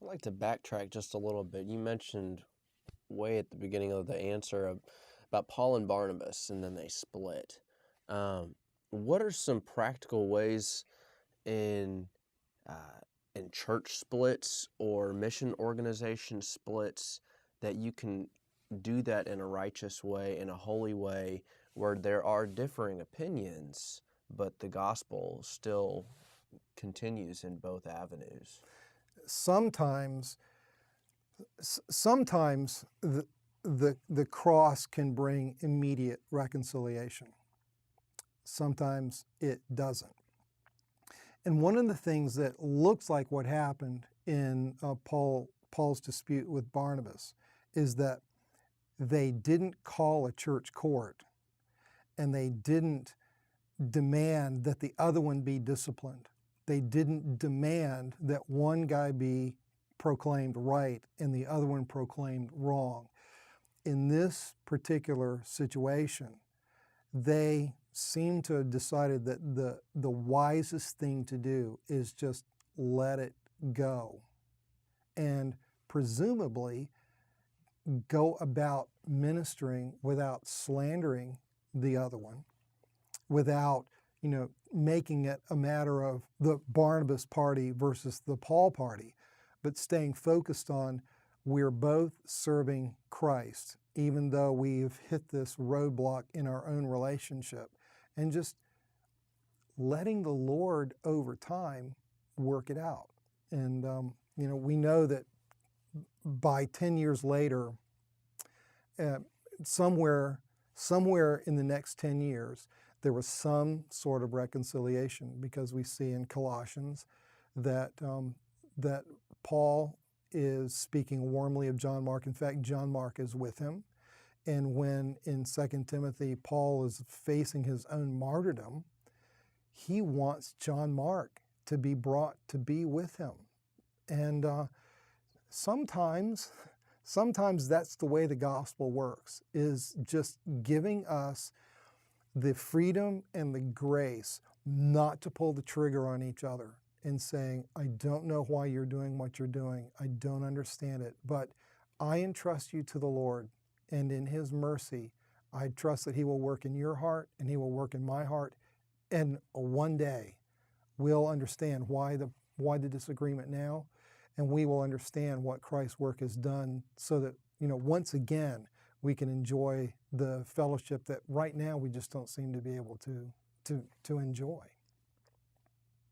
I'd like to backtrack just a little bit. You mentioned way at the beginning of the answer about Paul and Barnabas, and then they split. What are some practical ways in in church splits or mission organization splits that you can do that in a righteous way, in a holy way, where there are differing opinions, but the gospel still continues in both avenues? Sometimes the cross can bring immediate reconciliation. Sometimes it doesn't. And one of the things that looks like what happened in Paul's dispute with Barnabas is that they didn't call a church court, and they didn't demand that the other one be disciplined. They didn't demand that one guy be proclaimed right and the other one proclaimed wrong. In this particular situation, they seem to have decided that the wisest thing to do is just let it go, and presumably go about ministering without slandering the other one, without making it a matter of the Barnabas party versus the Paul party, but staying focused on we're both serving Christ, even though we've hit this roadblock in our own relationship, and just letting the Lord over time work it out. And we know that by 10 years later, somewhere in the next 10 years, there was some sort of reconciliation, because we see in Colossians that Paul is speaking warmly of John Mark. In fact, John Mark is with him. And when in 2 Timothy, Paul is facing his own martyrdom, he wants John Mark to be brought to be with him. And sometimes that's the way the gospel works, is just giving us the freedom and the grace not to pull the trigger on each other and saying, I don't know why you're doing what you're doing. I don't understand it, but I entrust you to the Lord, and in His mercy, I trust that He will work in your heart and He will work in my heart, and one day we'll understand why the disagreement now, and we will understand what Christ's work has done, so that once again we can enjoy the fellowship that right now we just don't seem to be able to enjoy.